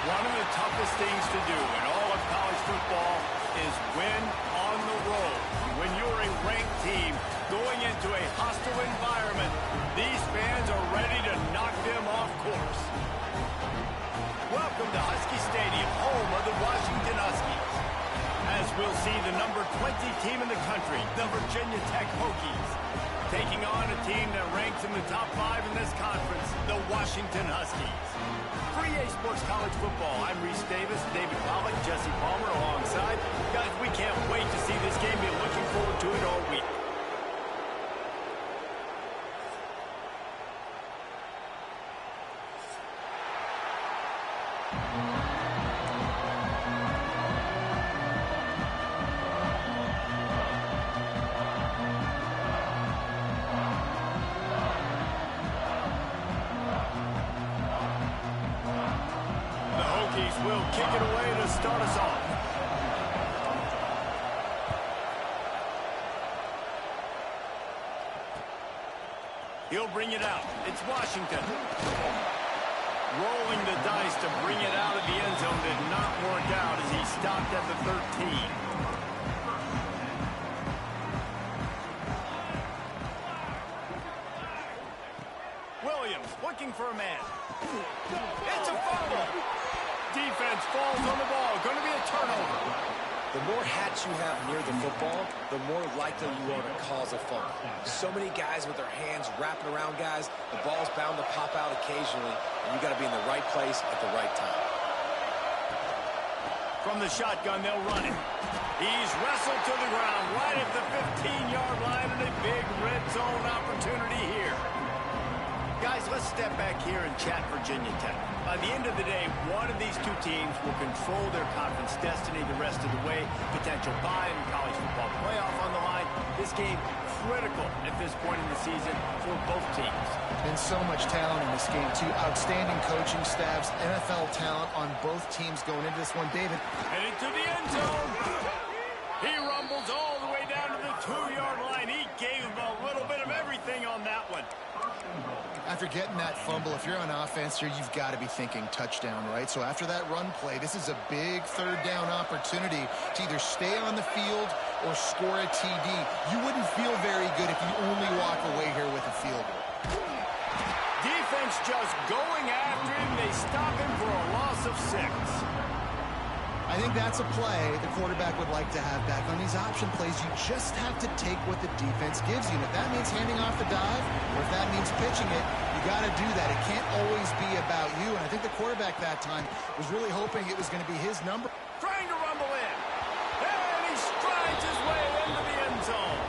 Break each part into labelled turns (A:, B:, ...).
A: One of the toughest things to do in all of college football is win on the road. When you're a ranked team going into a hostile environment, these fans are ready to knock them off course. Welcome to Husky Stadium, home of the Washington Huskies. As we'll see the number 20 team in the country, the Virginia Tech Hokies, taking on a team that ranks in the top 5 in this conference, the Washington Huskies. For EA Sports College Football, I'm Reese Davis, David Pollack, Jesse Palmer alongside. Guys, we can't wait to see this game. We're looking forward to it all week. Will kick it away to start us off. He'll bring it out. It's Washington. Rolling the dice to bring it out of the end zone did not work out as he stopped at the 13. Williams looking for a man. It's a fumble. Defense falls on the ball. Going to be a turnover.
B: The more hats you have near the football, the more likely you are to cause a fumble. So many guys with their hands wrapping around guys, the ball's bound to pop out occasionally, and you got to be in the right place at the right time.
A: From the shotgun, they'll run it. He's wrestled to the ground right at the 15-yard line, and a big red zone opportunity here. Guys, let's step back here and chat Virginia Tech. By the end of the day, one of these two teams will control their conference destiny the rest of the way. Potential bye in the college football playoff on the line. This game critical at this point in the season for both teams.
C: Been so much talent in this game, too. Outstanding coaching staffs, NFL talent on both teams going into this one. David.
A: Headed to the end zone. He rumbles all the way down to the 2-yard line. He gave him a little bit of everything on that one.
C: After getting that fumble, if you're on offense here, you've got to be thinking touchdown, right? So after that run play, this is a big third down opportunity to either stay on the field or score a TD. You wouldn't feel very good if you only walk away here with a field goal.
A: Defense just going after him. They stop him for a loss of 6.
C: I think that's a play the quarterback would like to have back. On these option plays, you just have to take what the defense gives you. And if that means handing off the dive, or if that means pitching it, you got to do that. It can't always be about you. And I think the quarterback that time was really hoping it was going to be his number.
A: Trying to rumble in. And he strides his way into the end zone.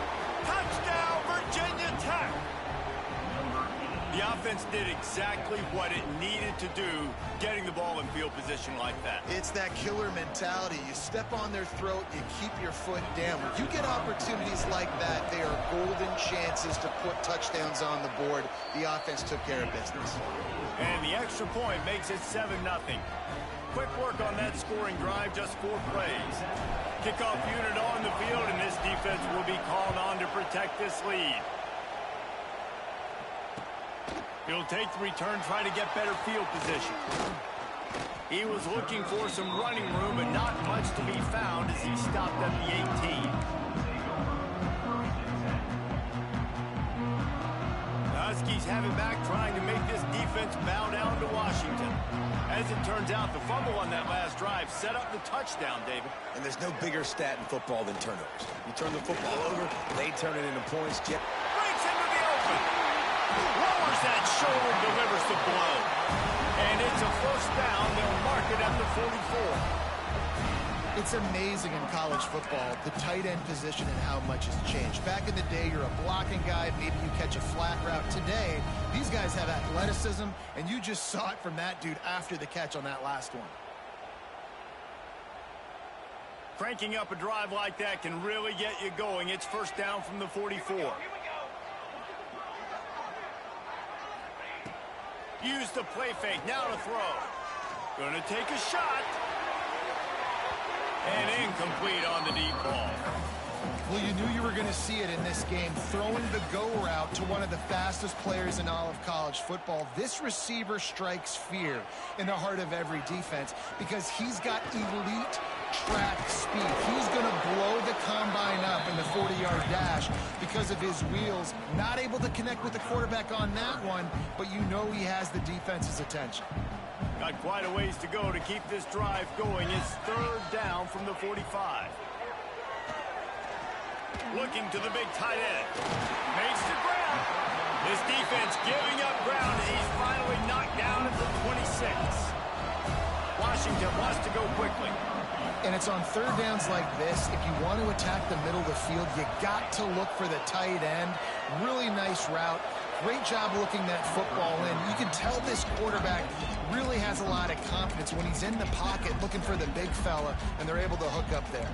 A: Touchdown, Virginia Tech. The offense did exactly what it needed to do, getting the ball in field position like that.
C: It's that killer mentality. You step on their throat, you keep your foot down. When you get opportunities like that, they are golden chances to put touchdowns on the board. The offense took care of business.
A: And the extra point makes it 7-0. Quick work on that scoring drive, just 4 plays. Kickoff unit on the field, and this defense will be called on to protect this lead. He'll take the return, trying to get better field position. He was looking for some running room, but not much to be found as he stopped at the 18. The Huskies have it back, trying to make this defense bow down to Washington. As it turns out, the fumble on that last drive set up the touchdown, David.
B: And there's no bigger stat in football than turnovers. You turn the football over, they turn it into points.
A: Breaks into the open. Lowers that shoulder, delivers the blow. And it's a first down. They'll mark it at the 44.
C: It's amazing in college football, the tight end position and how much has changed. Back in the day, you're a blocking guy, maybe you catch a flat route. Today, these guys have athleticism, and you just saw it from that dude after the catch on that last one.
A: Cranking up a drive like that can really get you going. It's first down from the 44. Use the play fake, now to throw. Gonna take a shot. And incomplete on the deep ball.
C: Well, you knew you were going to see it in this game, throwing the go route to one of the fastest players in all of college football. This receiver strikes fear in the heart of every defense because he's got elite track speed. He's going to blow the combine up in the 40-yard dash because of his wheels. Not able to connect with the quarterback on that one, but you know he has the defense's attention.
A: Got quite a ways to go to keep this drive going. It's third down from the 45. Looking to the big tight end. Makes the ground. This defense giving up ground, and he's finally knocked down at the 26. Washington wants to go quickly.
C: And it's on third downs like this. If you want to attack the middle of the field, you got to look for the tight end. Really nice route. Great job looking that football in. You can tell this quarterback really has a lot of confidence when he's in the pocket looking for the big fella, and they're able to hook up there.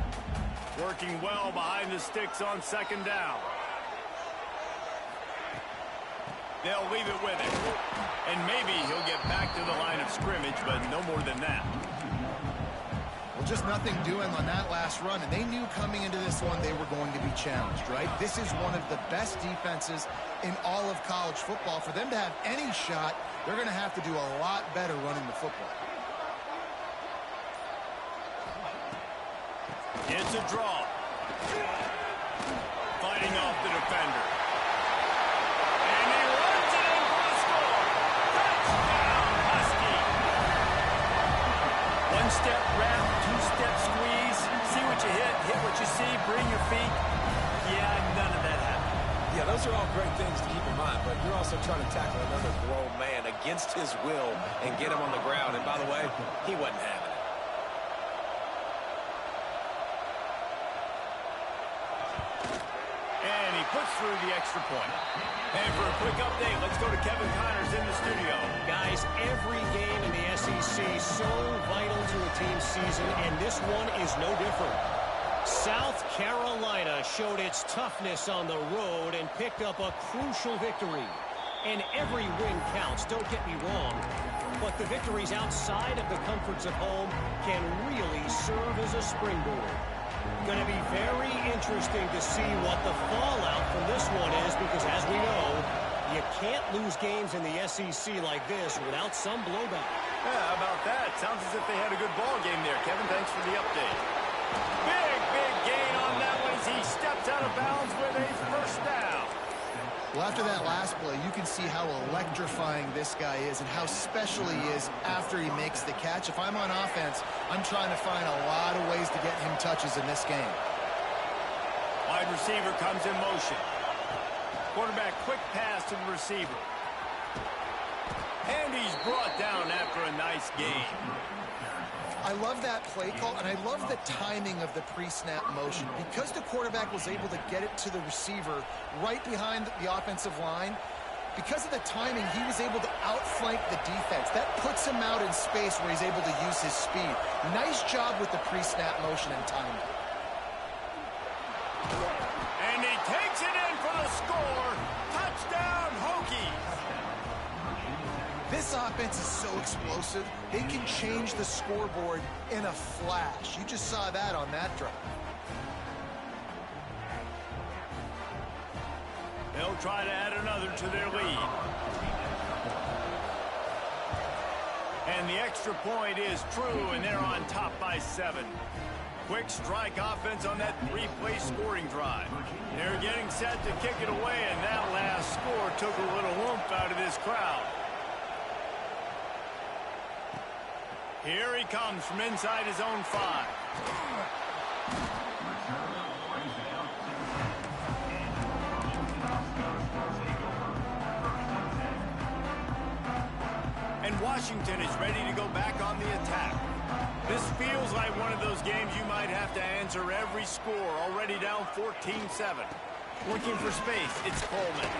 A: Working well behind the sticks on second down. They'll leave it with him. And maybe he'll get back to the line of scrimmage, but no more than that.
C: Well, just nothing doing on that last run, and they knew coming into this one they were going to be challenged, right? This is one of the best defenses in all of college football. For them to have any shot, they're going to have to do a lot better running the football.
A: It's a draw. Fighting off the defender. And he runs it in for a score. Touchdown, Husky. One-step wrap, two-step squeeze. See what you hit what you see, bring your feet. Yeah, none of that happened.
B: Yeah, those are all great things to keep in mind, but you're also trying to tackle another grown man against his will and get him on the ground. And by the way, he wasn't having it.
A: Puts through the extra point. And for a quick update, let's go to Kevin Connors in the studio.
D: Guys, every game in the SEC is so vital to a team's season, and this one is no different. South Carolina showed its toughness on the road and picked up a crucial victory. And every win counts, don't get me wrong. But the victories outside of the comforts of home can really serve as a springboard. Going to be very interesting to see what the fallout from this one is, because as we know, you can't lose games in the SEC like this without some blowback.
A: Yeah, how about that? Sounds as if they had a good ball game there. Kevin, thanks for the update. Big gain on that one as he steps out of bounds with a first down.
C: Well, after that last play, you can see how electrifying this guy is and how special he is after he makes the catch. If I'm on offense, I'm trying to find a lot of ways to get him touches in this game.
A: Wide receiver comes in motion. Quarterback quick pass to the receiver. And he's brought down after a nice game.
C: I love that play call, and I love the timing of the pre-snap motion. Because the quarterback was able to get it to the receiver right behind the offensive line, because of the timing, he was able to outflank the defense. That puts him out in space where he's able to use his speed. Nice job with the pre-snap motion and timing.
A: And he takes it in for the score. Touchdown, Hokies.
C: This offense is so explosive, they can change the scoreboard in a flash. You just saw that on that drive.
A: They'll try to add another to their lead. And the extra point is true, and they're on top by 7. Quick strike offense on that 3-play scoring drive. They're getting set to kick it away, and that last score took a little oomph out of this crowd. Here he comes from inside his own 5. And Washington is ready to go back on the attack. This feels like one of those games you might have to answer every score. Already down 14-7. Looking for space, it's Coleman.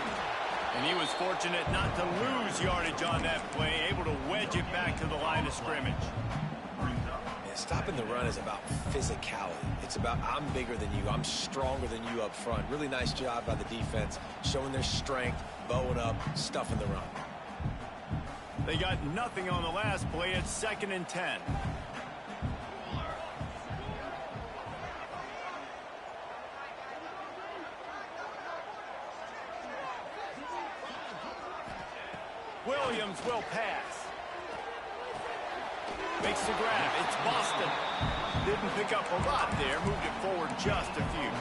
A: And he was fortunate not to lose yardage on that play, able to wedge it back to the line of scrimmage.
B: Yeah, stopping the run is about physicality. It's about I'm bigger than you, I'm stronger than you up front. Really nice job by the defense, showing their strength, bowing up, stuffing the run.
A: They got nothing on the last play. It's 2nd and 10. Williams will pass. Makes the grab. It's Boston. Didn't pick up a lot there. Moved it forward just a few.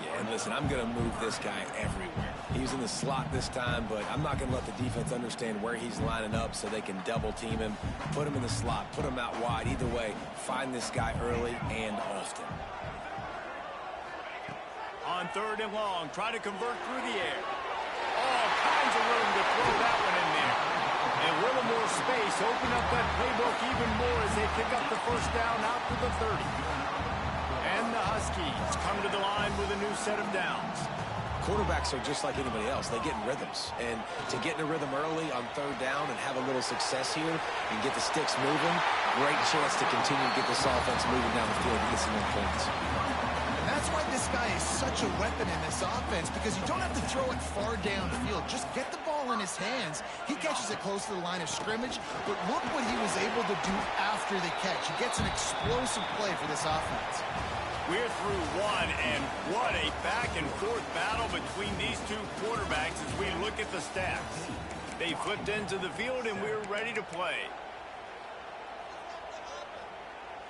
B: Yeah, and listen, I'm going to move this guy everywhere. He's in the slot this time, but I'm not going to let the defense understand where he's lining up so they can double team him, put him in the slot, put him out wide. Either way, find this guy early and often.
A: On 3rd and long, try to convert through the air. All kinds of room to throw that one in there. And a little more space, open up that playbook even more as they pick up the first down out to the 30. And the Huskies come to the line with a new set of downs.
B: Quarterbacks are just like anybody else. They get in rhythms. And to get in a rhythm early on 3rd down and have a little success here and get the sticks moving, great chance to continue to get this offense moving down the field and get some more points.
C: That's why this guy is such a weapon in this offense, because you don't have to throw it far downfield. Just get the ball in his hands. He catches it close to the line of scrimmage, but look what he was able to do after the catch. He gets an explosive play for this offense.
A: We're through one, and what a back-and-forth battle between these two quarterbacks as we look at the stats. They flipped into the field, and we're ready to play.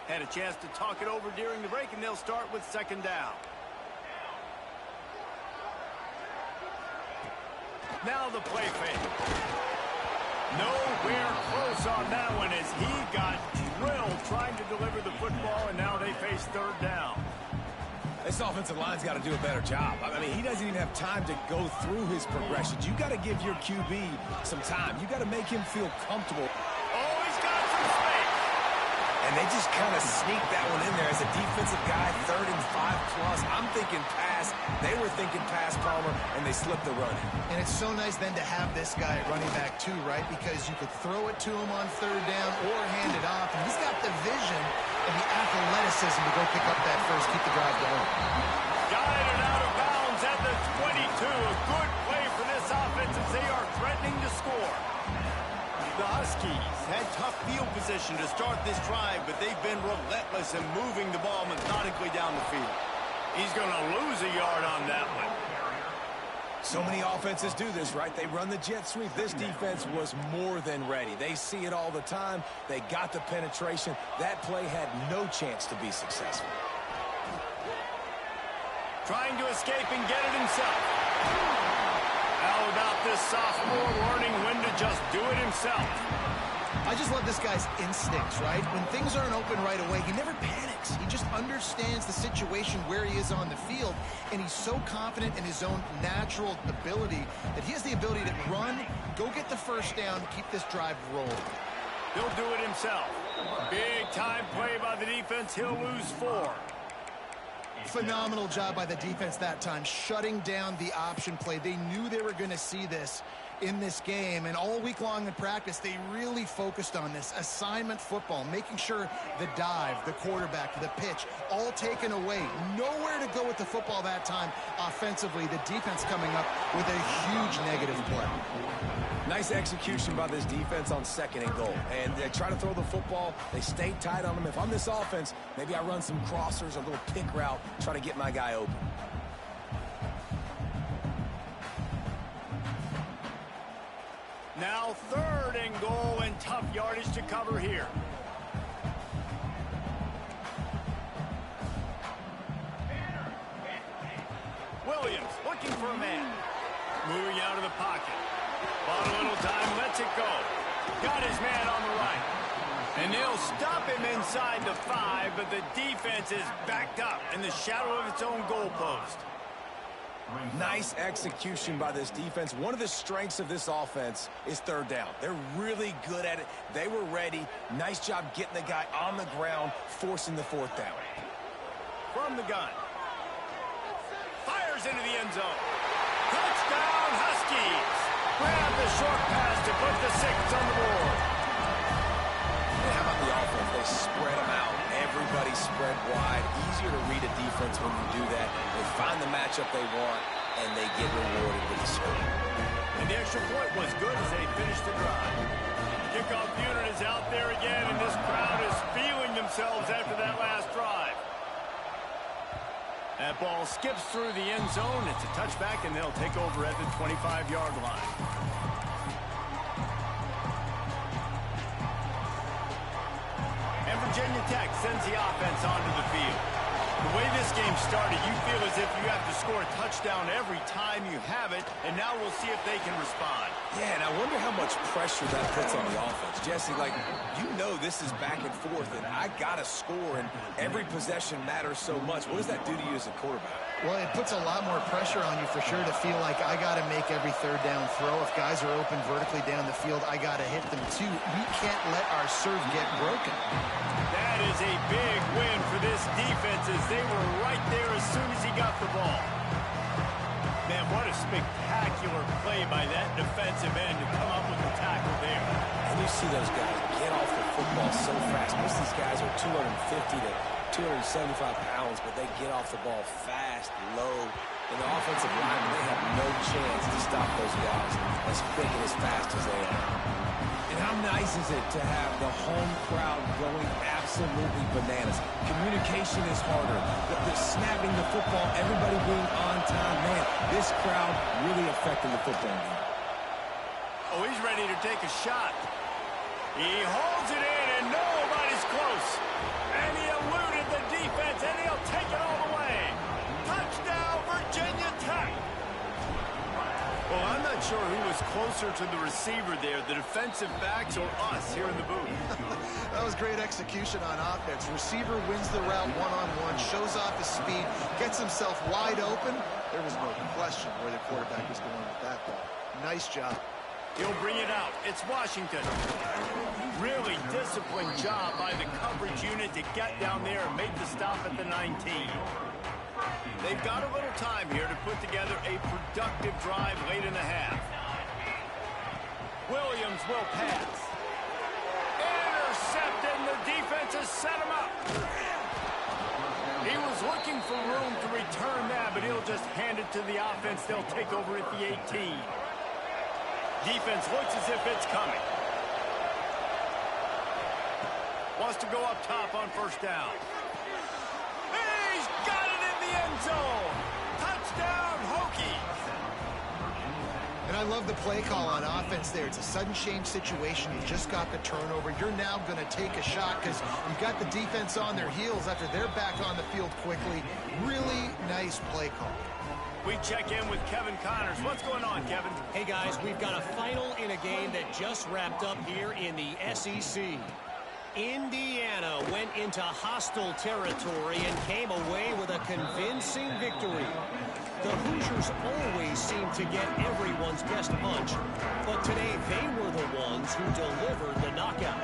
A: Had a chance to talk it over during the break, and they'll start with 2nd down. Now the play fake. Nowhere close on that one as he got drilled trying to deliver the football, and now they face 3rd down.
B: This offensive line's got to do a better job. I mean, he doesn't even have time to go through his progressions. You got to give your QB some time. You got to make him feel comfortable.
A: Oh, he's got some space.
B: And they just kind of sneaked that one in there as a defensive guy, 3rd and 5+. I'm thinking pass. They were thinking pass, Palmer, and they slipped the run.
C: And it's so nice then to have this guy at running back too, right? Because you could throw it to him on 3rd down or hand it off. And he's got the vision and the athleticism to go pick up that first, keep the drive going.
A: Guided out of bounds at the 22. A good play for this offense as they are threatening to score. The Huskies had tough field position to start this drive, but they've been relentless in moving the ball methodically down the field. He's going to lose a yard on that one.
B: So many offenses do this, right? They run the jet sweep. This defense was more than ready. They see it all the time. They got the penetration. That play had no chance to be successful.
A: Trying to escape and get it himself. How about this sophomore learning when to just do it himself?
C: I just love this guy's instincts, right? When things aren't open right away, he never panics. He just understands the situation where he is on the field, and he's so confident in his own natural ability that he has the ability to run, go get the first down, keep this drive rolling.
A: He'll do it himself. Big time play by the defense. He'll lose 4.
C: Phenomenal job by the defense that time, shutting down the option play. They knew they were going to see this in this game, and all week long in practice, they really focused on this assignment football, making sure the dive, the quarterback, the pitch, all taken away. Nowhere to go with the football that time offensively. The defense coming up with a huge negative play.
B: Nice execution by this defense on 2nd and goal. And they try to throw the football. They stay tight on them. If I'm this offense, maybe I run some crossers, a little pick route, try to get my guy open.
A: Now 3rd and goal and tough yardage to cover here. Williams looking for a man. Moving out of the pocket. Bought a little time, lets it go. Got his man on the right. And they'll stop him inside the 5, but the defense is backed up in the shadow of its own goalpost.
B: Nice execution by this defense. One of the strengths of this offense is 3rd down. They're really good at it. They were ready. Nice job getting the guy on the ground, forcing the 4th down.
A: From the gun. Fires into the end zone. Touchdown, Huskies. Grab the short pass to put the 6 on the board.
B: And how about the offense? They spread them out. Everybody spread wide. Easier to read a defense when you do that. They find the matchup they want, and they get rewarded with the score.
A: And the extra point was good as they finished the drive. Kickoff unit is out there again, and this crowd is feeling themselves after that last drive. That ball skips through the end zone. It's a touchback, and they'll take over at the 25-yard line. And Virginia Tech sends the offense onto the field. The way this game started, you feel as if you have to score a touchdown every time you have it, and now we'll see if they can respond.
B: Yeah, and I wonder how much pressure that puts on the offense. Jesse, like, you know this is back and forth, and I got to score, and every possession matters so much. What does that do to you as a quarterback?
C: Well, it puts a lot more pressure on you for sure to feel like I got to make every third down throw. If guys are open vertically down the field, I got to hit them too. We can't let our serve get broken.
A: That is a big win for this defense as they were right there as soon as he got the ball. Man, what a spectacular play by that defensive end to come up with the tackle there.
B: And you see those guys get off the football so fast. Most of these guys are 250 to 275 pounds, but they get off the ball fast, low. And the offensive line, they have no chance to stop those guys as quick and as fast as they are. And how nice is it to have the home crowd going absolutely bananas? Communication is harder. The snapping the football, everybody being on time. Man, this crowd really affecting the football game.
A: Oh, he's ready to take a shot. He holds it in, and nobody's close. And he eluded the defense, and he'll take it all the way. Touchdown, Virginia Tech. Well, I'm not sure who was closer to the receiver there, the defensive backs or us here in the booth.
C: That was great execution on offense. Receiver wins the route one-on-one, shows off his speed, gets himself wide open. There was no question where the quarterback was going with that ball. Nice job.
A: He'll bring it out. It's Washington. Really disciplined job by the coverage unit to get down there and make the stop at the 19. They've got a little time here to put together a productive drive late in the half. Williams will pass. Intercepted, and the defense has set him up. He was looking for room to return that, but he'll just hand it to the offense. They'll take over at the 18. Defense looks as if it's coming. Wants to go up top on first down. He's got it in the end zone. Touchdown, Hokies.
C: And I love the play call on offense there. It's a sudden change situation. You just got the turnover. You're now going to take a shot because you've got the defense on their heels after they're back on the field quickly. Really nice play call.
A: We check in with Kevin Connors. What's going on, Kevin?
D: Hey, guys, we've got a final in a game that just wrapped up here in the SEC. Indiana went into hostile territory and came away with a convincing victory. The Hoosiers always seem to get everyone's best punch, but today they were the ones who delivered the knockout.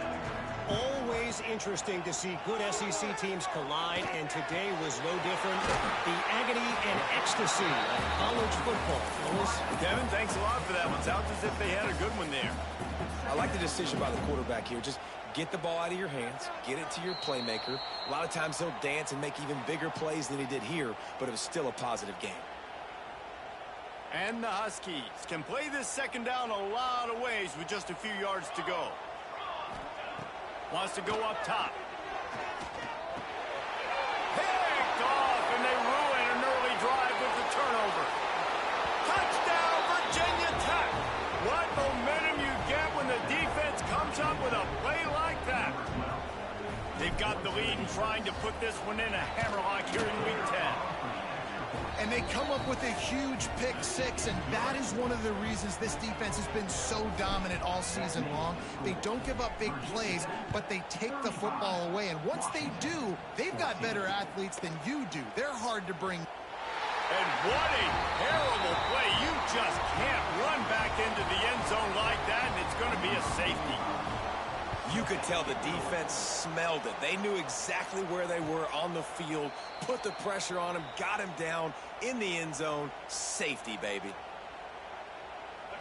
D: Always interesting to see good SEC teams collide, and today was no different. The agony and ecstasy of college football, fellas.
A: Kevin, thanks a lot for that one. Sounds as if they had a good one there.
B: I like the decision by the quarterback here. Just get the ball out of your hands, get it to your playmaker. A lot of times he'll dance and make even bigger plays than he did here, but it was still a positive game.
A: And the Huskies can play this second down a lot of ways with just a few yards to go. Wants to go up top. Picked off, and they ruin an early drive with the turnover. Touchdown, Virginia Tech. What momentum you get when the defense comes up with a play like that. They've got the lead and trying to put this one in a hammerlock here in Week 10.
C: And they come up with a huge pick six, and that is one of the reasons this defense has been so dominant all season long. They don't give up big plays, but they take the football away. And once they do, they've got better athletes than you do. They're hard to bring.
A: And what a terrible play. You just can't run back into the end zone like that, and it's going to be a safety.
B: You could tell the defense smelled it. They knew exactly where they were on the field, put the pressure on him, got him down in the end zone. Safety, baby.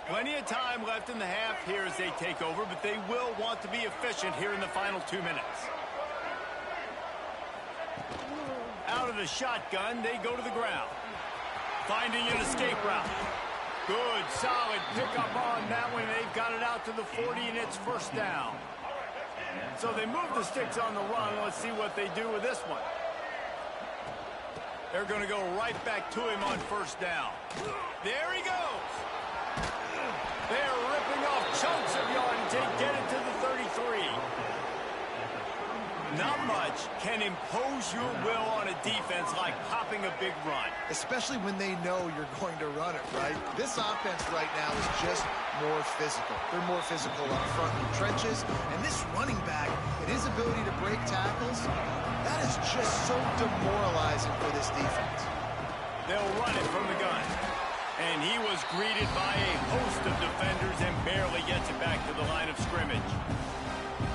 A: Plenty of time left in the half here as they take over, but they will want to be efficient here in the final 2 minutes. Out of the shotgun, they go to the ground. Finding an escape route. Good, solid pickup on that one. They've got it out to the 40, and it's first down. So they move the sticks on the run. Let's see what they do with this one. They're going to go right back to him on first down. There he goes. They're ripping off chunks of yardage. They get it to the 33. Not much can impose your will on a defense like popping a big run.
C: Especially when they know you're going to run it, right? This offense right now is just more physical. They're more physical up front in the trenches. And this running back and his ability to break tackles, that is just so demoralizing for this defense.
A: They'll run it from the gun. And he was greeted by a host of defenders and barely gets it back to the line of scrimmage.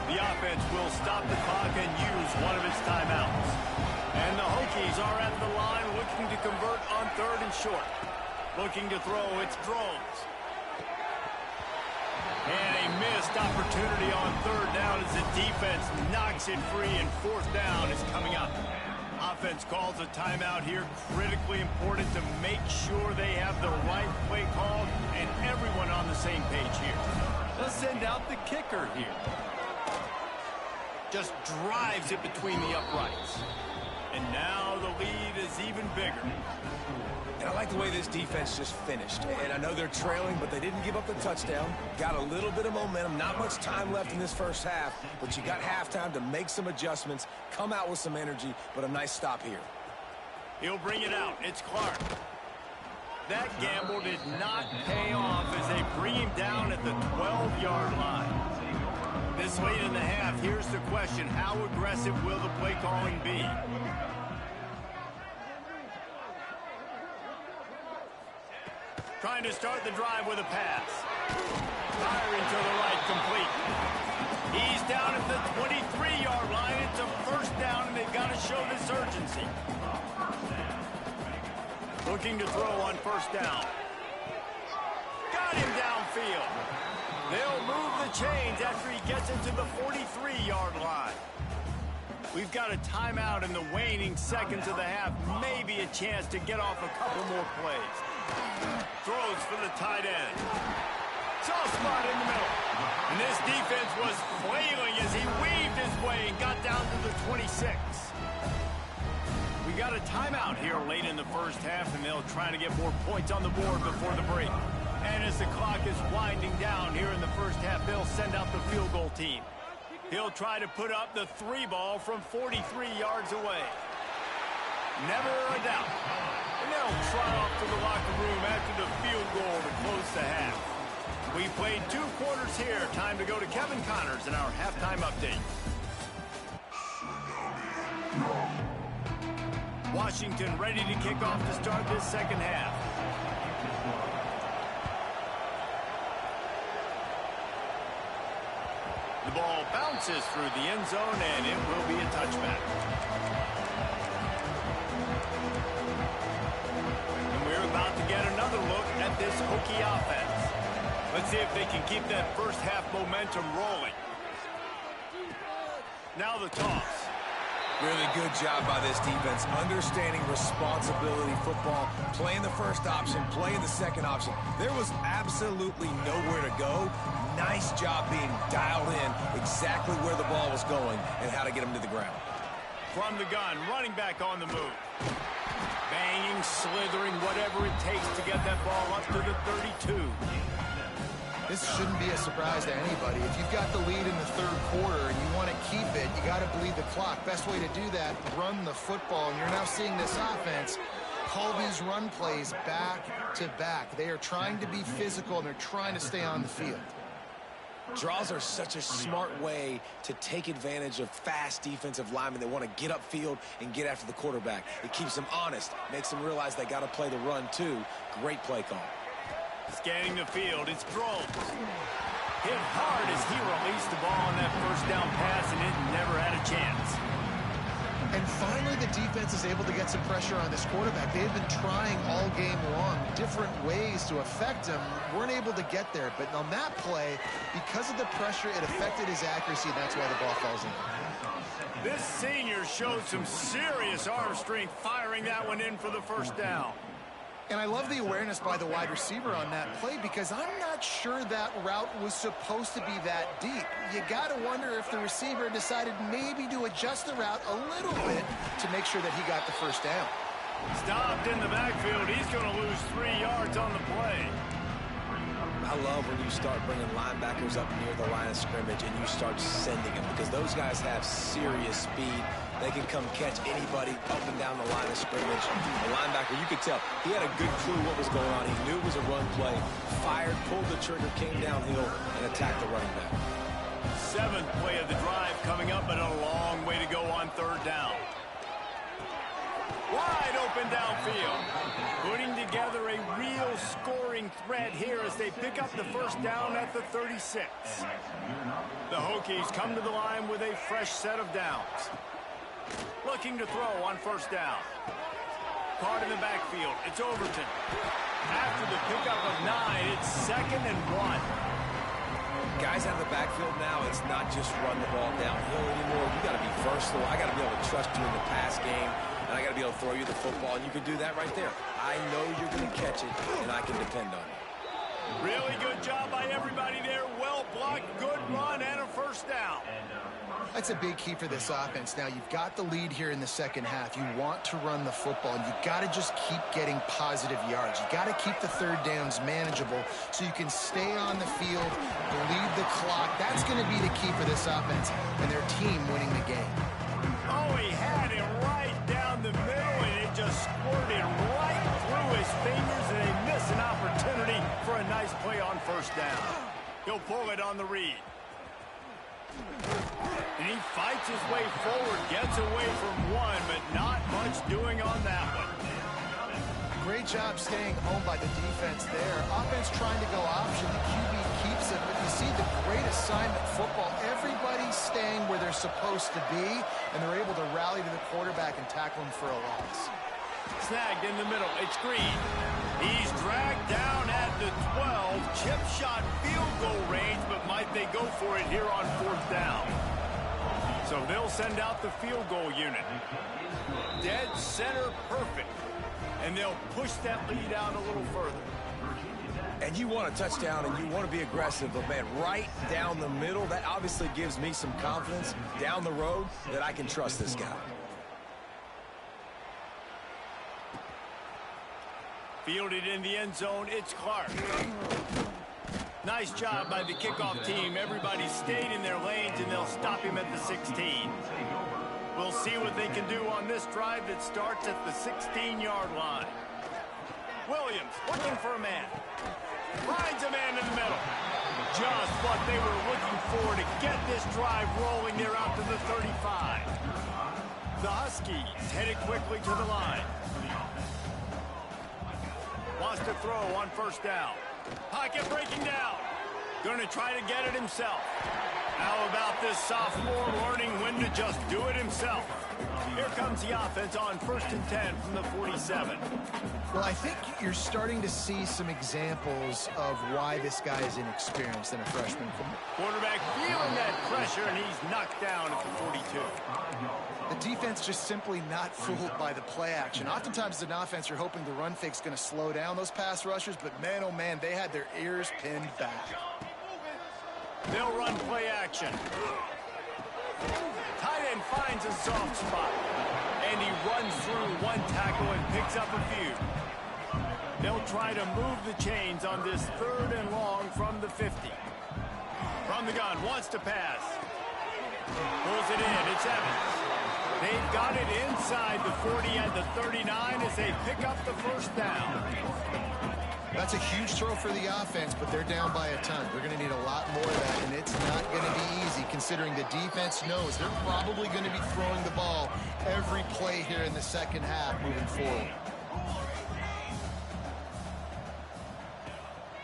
A: The offense will stop the clock and use one of its timeouts. And the Hokies are at the line looking to convert on 3rd and short. Looking to throw, it's Drones. And a missed opportunity on 3rd down as the defense knocks it free, and 4th down is coming up. Offense calls a timeout here. Critically important to make sure they have the right play called and everyone on the same page here. Let's send out the kicker here. Just drives it between the uprights. And now the lead is even bigger.
B: And I like the way this defense just finished. And I know they're trailing, but they didn't give up the touchdown. Got a little bit of momentum. Not much time left in this first half, but you got halftime to make some adjustments, come out with some energy, but a nice stop here.
A: He'll bring it out. It's Clark. That gamble did not pay off as they bring him down at the 12-yard line. This late in the half, here's the question. How aggressive will the play calling be? Trying to start the drive with a pass. Firing to the right, complete. He's down at the 23-yard line. It's a 1st down, and they've got to show this urgency. Looking to throw on 1st down. Got him downfield. They'll move the chains after he gets into the 43-yard line. We've got a timeout in the waning seconds of the half. Maybe a chance to get off a couple more plays. Throws for the tight end. Soft spot in the middle. And this defense was flailing as he weaved his way and got down to the 26. We got a timeout here late in the first half, and they'll try to get more points on the board before the break. And as the clock is winding down here in the first half, they'll send out the field goal team. He'll try to put up the 3 ball from 43 yards away. Never a doubt. And they'll trot off to the locker room after the field goal to close the half. We played 2 quarters here. Time to go to Kevin Connors in our halftime update. Washington ready to kick off to start this second half. The ball bounces through the end zone, and it will be a touchback. And we're about to get another look at this Hokie offense. Let's see if they can keep that first half momentum rolling. Now the toss.
B: Really good job by this defense, understanding responsibility football, playing the first option, playing the second option. There was absolutely nowhere to go. Nice job being dialed in exactly where the ball was going and how to get him to the ground.
A: From the gun, running back on the move. Banging, slithering, whatever it takes to get that ball up to the 32.
C: This shouldn't be a surprise to anybody. If you've got the lead in the 3rd quarter and you want to keep it, you got to bleed the clock. Best way to do that, run the football. And you're now seeing this offense call these run plays back to back. They are trying to be physical, and they're trying to stay on the field.
B: Draws are such a smart way to take advantage of fast defensive linemen that want to get upfield and get after the quarterback. It keeps them honest, makes them realize they got to play the run too. Great play call.
A: Scanning the field, it's Drones. Hit hard as he released the ball on that 1st down pass, and it never had a chance.
C: And finally, the defense is able to get some pressure on this quarterback. They've been trying all game long different ways to affect him. Weren't able to get there, but on that play, because of the pressure, it affected his accuracy, and that's why the ball falls in.
A: This senior showed some serious arm strength firing that one in for the 1st down.
C: And I love the awareness by the wide receiver on that play, because I'm not sure that route was supposed to be that deep. You got to wonder if the receiver decided maybe to adjust the route a little bit to make sure that he got the 1st down.
A: Stopped in the backfield. He's going to lose 3 yards on the play.
B: I I love when you start bringing linebackers up near the line of scrimmage and you start sending them, because those guys have serious speed. They can come catch anybody up and down the line of scrimmage. The linebacker, you could tell, he had a good clue what was going on. He knew it was a run play, fired, pulled the trigger, came downhill, and attacked the running back.
A: 7th play of the drive coming up, and a long way to go on 3rd down. Wide open downfield. Putting together a real scoring threat here as they pick up the 1st down at the 36. The Hokies come to the line with a fresh set of downs. Looking to throw on 1st down. Caught in the backfield. It's Overton. After the pickup of 9, it's 2nd and 1.
B: Guys out of the backfield now, it's not just run the ball downhill anymore. You got to be versatile. I got to be able to trust you in the pass game, and I got to be able to throw you the football, and you can do that right there. I know you're going to catch it, and I can depend on it.
A: Really good job by everybody there. Well blocked, good run, and a 1st down.
C: That's a big key for this offense. Now, you've got the lead here in the 2nd half. You want to run the football. You got to just keep getting positive yards. You got to keep the 3rd downs manageable so you can stay on the field, bleed the clock. That's going to be the key for this offense and their team winning the game.
A: Oh, he had it right down the middle, and it just squirted right through his fingers, and they miss an opportunity for a nice play on 1st down. He'll pull it on the read. And he fights his way forward, gets away from 1, but not much doing on that one.
C: Great job staying home by the defense there. Offense trying to go option. The QB keeps it, but you see the great assignment football. Everybody's staying where they're supposed to be, and they're able to rally to the quarterback and tackle him for a loss.
A: Snagged in the middle. It's Green. He's dragged down at the 12. Chip shot field goal range, but might they go for it here on 4th down? So they'll send out the field goal unit. Dead center perfect. And they'll push that lead out a little further.
B: And you want a touchdown and you want to be aggressive, but man, right down the middle, that obviously gives me some confidence down the road that I can trust this guy.
A: Fielded in the end zone, it's Clark. Nice job by the kickoff team. Everybody stayed in their lanes, and they'll stop him at the 16. We'll see what they can do on this drive that starts at the 16-yard line. Williams looking for a man. Finds a man in the middle. Just what they were looking for to get this drive rolling there out to the 35. The Huskies headed quickly to the line. Wants to throw on 1st down. Pocket breaking down. Going to try to get it himself. How about this sophomore learning when to just do it himself? Here comes the offense on 1st and 10 from the 47.
C: Well, I think you're starting to see some examples of why this guy is inexperienced in a freshman.
A: Quarterback feeling that pressure, and he's knocked down at the 42.
C: The defense just simply not fooled by the play action. Oftentimes, as an offense, you're hoping the run fake's going to slow down those pass rushers, but man, oh man, they had their ears pinned back.
A: They'll run play action. Tight end finds a soft spot, and he runs through 1 tackle and picks up a few. They'll try to move the chains on this 3rd and long from the 50. From the gun, wants to pass. Pulls it in, it's Evans. They've got it inside the 40 at the 39 as they pick up the 1st down.
C: That's a huge throw for the offense, but they're down by a ton. They're going to need a lot more of that, and it's not going to be easy considering the defense knows they're probably going to be throwing the ball every play here in the 2nd half moving forward.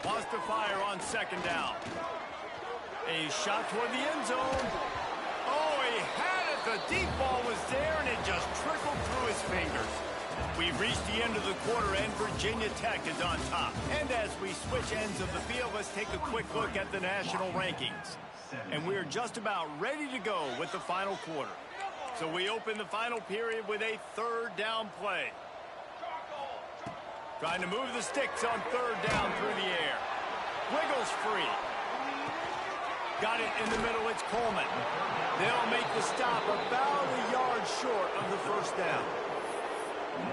A: Wants to fire on 2nd down. A shot toward the end zone. Oh, he had it. The deep ball was there, and it just trickled through his fingers. We've reached the end of the quarter, and Virginia Tech is on top. And as we switch ends of the field, let's take a quick look at the national rankings. And we're just about ready to go with the final quarter. So we open the final period with a 3rd down play. Trying to move the sticks on 3rd down through the air. Wiggles free. Got it in the middle, it's Coleman. They'll make the stop about a yard short of the 1st down.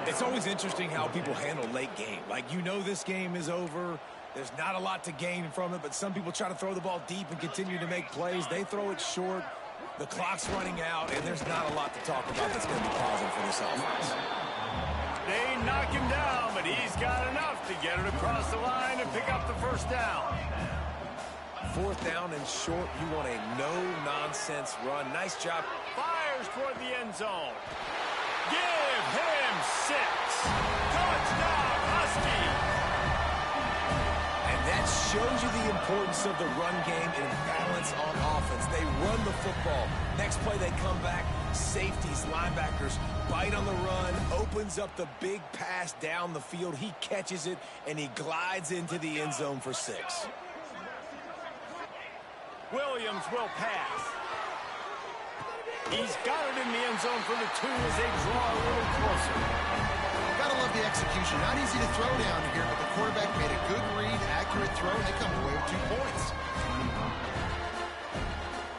B: It's always interesting how people handle late game. Like, you know this game is over. There's not a lot to gain from it, but some people try to throw the ball deep and continue to make plays. They throw it short. The clock's running out, and there's not a lot to talk about that's going to be positive for this offense.
A: They knock him down, but he's got enough to get it across the line and pick up the first down.
B: 4th down and short. You want a no-nonsense run. Nice job.
A: Fires toward the end zone. Give him 6. Touchdown, Husky.
B: And that shows you the importance of the run game and balance on offense. They run the football. Next play, they come back. Safeties, linebackers, bite on the run, opens up the big pass down the field. He catches it, and he glides into the end zone for 6.
A: Williams will pass. He's got it in the end zone for the 2 as they draw a little closer.
C: Gotta love the execution. Not easy to throw down here, but the quarterback made a good read, accurate throw, and they come away with 2 points.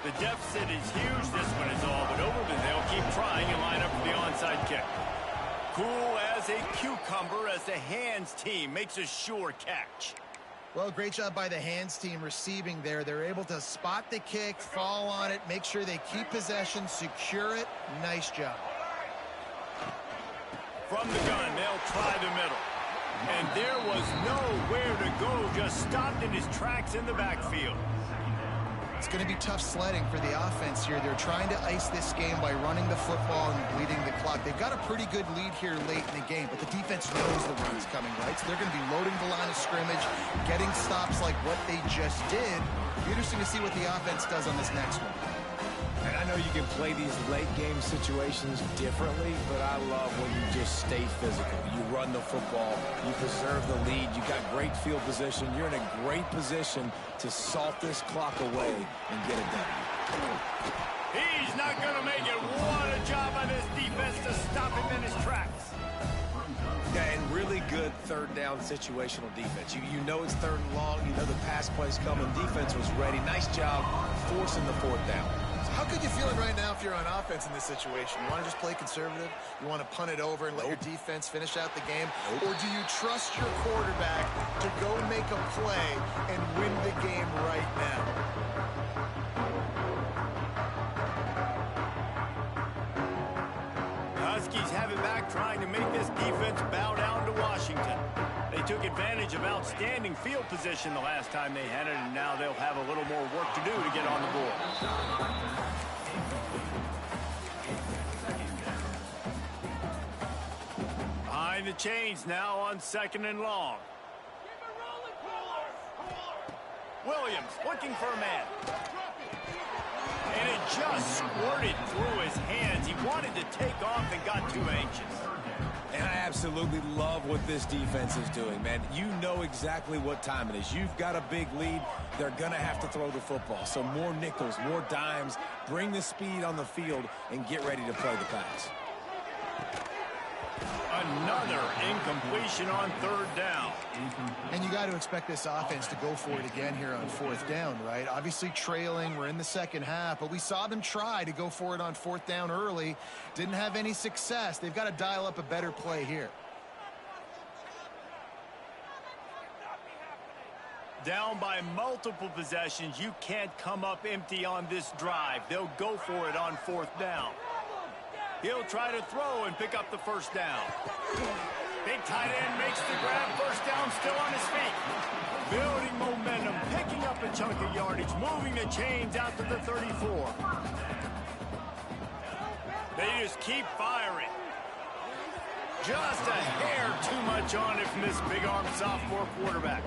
A: The deficit is huge. This one is all but over, but they'll keep trying and line up for the onside kick. Cool as a cucumber as the hands team makes a sure catch.
C: Well, great job by the hands team receiving there. They're able to spot the kick, fall on it, make sure they keep possession, secure it. Nice job.
A: From the gun, they'll try the middle. And there was nowhere to go, just stopped in his tracks in the backfield.
C: It's going to be tough sledding for the offense here. They're trying to ice this game by running the football and bleeding the clock. They've got a pretty good lead here late in the game, but the defense knows the run's coming, right? So they're going to be loading the line of scrimmage, getting stops like what they just did. It'll be interesting to see what the offense does on this next one.
B: And I know you can play these late-game situations differently, but I love when you just stay physical. You run the football. You preserve the lead. You got great field position. You're in a great position to salt this clock away and get it done.
A: He's not going to make it. What a job by this defense to stop him in his tracks.
B: Yeah, and really good 3rd down situational defense. You know it's 3rd and long. You know the pass play's coming. Defense was ready. Nice job forcing the 4th down.
C: How could you feel it right now if you're on offense in this situation? You want to just play conservative? You want to punt it over and let your defense finish out the game? Or do you trust your quarterback to go make a play and win the game right now?
A: Huskies have it back, trying to make this defense bow down to Washington. They took advantage of outstanding field position the last time they had it, and now they'll have a little more work to do to get on the board. Behind the chains now on 2nd and long. Williams looking for a man. And it just squirted through his hands. He wanted to take off and got too anxious.
B: And I absolutely love what this defense is doing, man. You know exactly what time it is. You've got a big lead. They're going to have to throw the football. So more nickels, more dimes. Bring the speed on the field and get ready to play the pass.
A: Another incompletion on 3rd down.
C: And you got to expect this offense to go for it again here on 4th down, right? Obviously trailing, we're in the 2nd half, but we saw them try to go for it on 4th down early. Didn't have any success. They've got to dial up a better play here.
A: Down by multiple possessions, you can't come up empty on this drive. They'll go for it on 4th down. He'll try to throw and pick up the first down. Big tight end makes the grab. First down, still on his feet. Building momentum, picking up a chunk of yardage, moving the chains out to the 34. They just keep firing. Just a hair too much on it from this big-arm sophomore quarterback.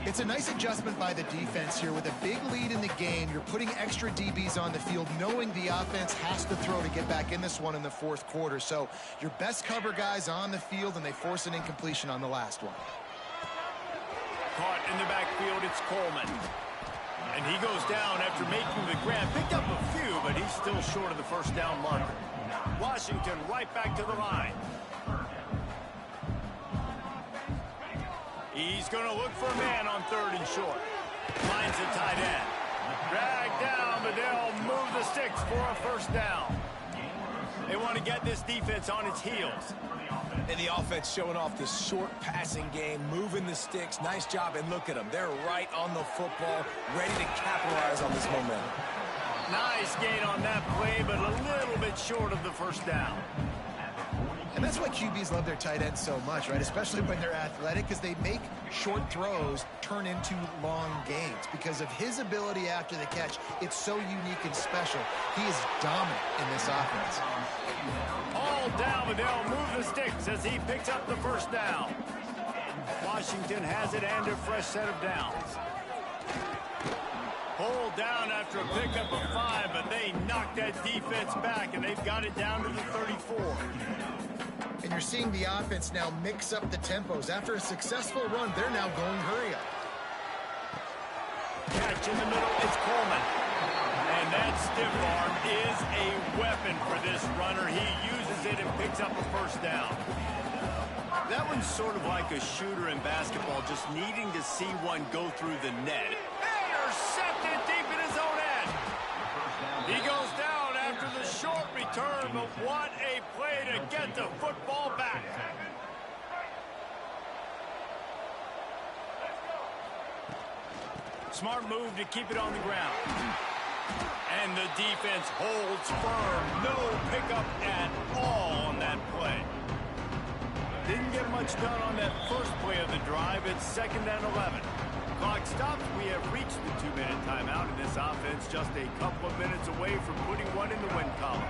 C: It's a nice adjustment by the defense here. With a big lead in the game, you're putting extra DBs on the field, knowing the offense has to throw to get back in this one in the 4th quarter. So your best cover guys on the field, and they force an incompletion on the last one.
A: Caught in the backfield, it's Coleman. And he goes down after making the grab. Picked up a few, but he's still short of the first down marker. Washington right back to the line. He's going to look for a man on 3rd and short. Finds a tight end. Dragged down, but they'll move the sticks for a first down. They want to get this defense on its heels.
B: And the offense showing off this short passing game, moving the sticks. Nice job, and look at them. They're right on the football, ready to capitalize on this momentum.
A: Nice gain on that play, but a little bit short of the first down.
C: And that's why QBs love their tight ends so much, right? Especially when they're athletic, because they make short throws turn into long gains. Because of his ability after the catch, it's so unique and special. He is dominant in this offense.
A: All down, but they'll move the sticks as he picks up the first down. Washington has it and a fresh set of downs. Hold down after a pickup of 5, but they knock that defense back, and they've got it down to the 34.
C: And you're seeing the offense now mix up the tempos. After a successful run, they're now going hurry up.
A: Catch in the middle, it's Coleman. And that stiff arm is a weapon for this runner. He uses it and picks up a first down. That one's sort of like a shooter in basketball, just needing to see one go through the net. Intercepted deep in his own end. He goes down after the short return, but what a play to get the football back. Smart move to keep it on the ground. And the defense holds firm. No pickup at all on that play. Didn't get much done on that first play of the drive. It's 2nd and 11. Clock stops. We have reached the 2-minute timeout, and this offense just a couple of minutes away from putting one in the win column.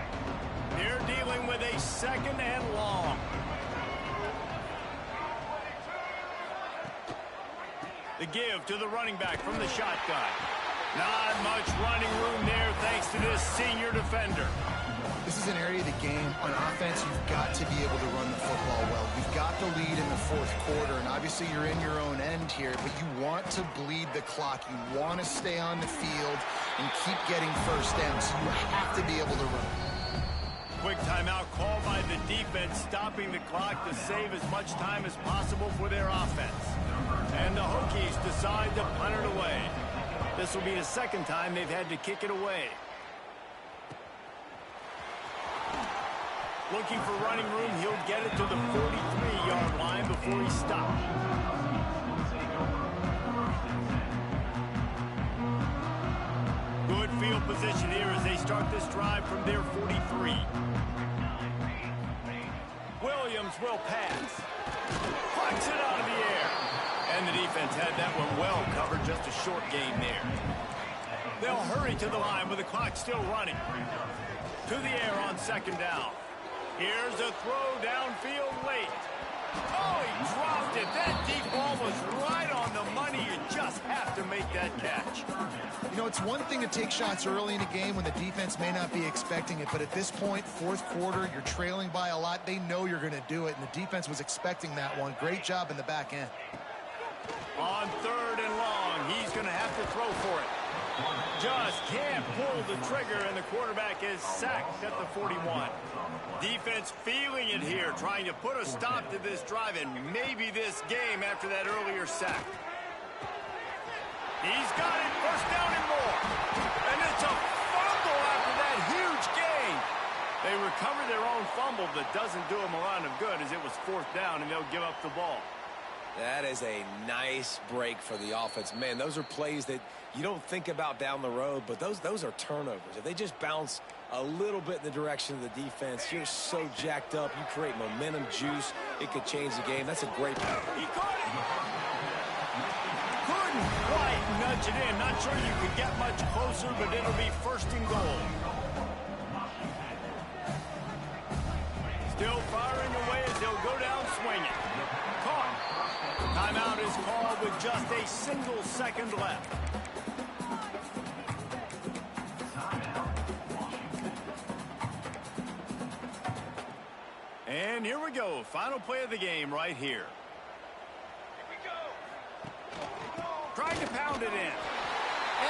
A: They're dealing with a 2nd and long. The give to the running back from the shotgun. Not much running room there thanks to this senior defender.
C: This is an area of the game on offense you've got to be able to run the football well. You've got the lead in the 4th quarter, and obviously you're in your own end here, but you want to bleed the clock. You want to stay on the field and keep getting first downs. So you have to be able to run.
A: Quick timeout called by the defense, stopping the clock to save as much time as possible for their offense. And the Hokies decide to punt it away. This will be the 2nd time they've had to kick it away. Looking for running room, he'll get it to the 43-yard line before he stops. Good field position here as they start this drive from their 43. Williams will pass. Plucks it out of the air. And the defense had that one well covered, just a short gain there. They'll hurry to the line with the clock still running. To the air on 2nd down. Here's a throw downfield late. Oh, he dropped it. That deep ball was right on the money. You just have to make that catch.
C: You know, it's one thing to take shots early in a game when the defense may not be expecting it, but at this point, 4th quarter, you're trailing by a lot. They know you're going to do it, and the defense was expecting that one. Great job in the back end.
A: On 3rd and long, he's going to have to throw for it. Just can't pull the trigger, and the quarterback is sacked at the 41. Defense feeling it here, trying to put a stop to this drive and maybe this game after that earlier sack. He's got it, 1st down and more. And it's a fumble after that huge gain. They recover their own fumble, but doesn't do them a lot of good as it was 4th down and they'll give up the ball.
B: That is a nice break for the offense. Man, those are plays that you don't think about down the road, but those are turnovers. If they just bounce a little bit in the direction of the defense, you're so jacked up. You create momentum, juice. It could change the game. That's a great play.
A: He caught it. Couldn't quite nudge it in. Not sure you could get much closer, but it'll be 1st and goal. Still firing away as they'll go down swinging. Caught. Timeout is called with just a single second left. And here we go. Final play of the game right here. Trying to pound it in.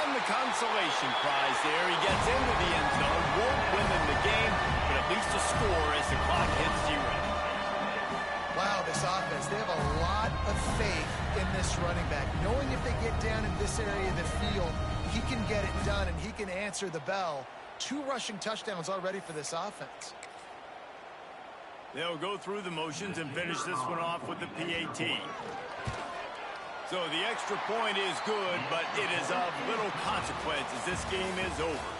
A: And the consolation prize there. He gets into the end zone. Won't win them the game, but at least a score as the clock hits 0.
C: Wow, this offense, they have a lot of faith in this running back. Knowing if they get down in this area of the field, he can get it done and he can answer the bell. 2 rushing touchdowns already for this offense.
A: They'll go through the motions and finish this one off with the PAT. So the extra point is good, but it is of little consequence as this game is over.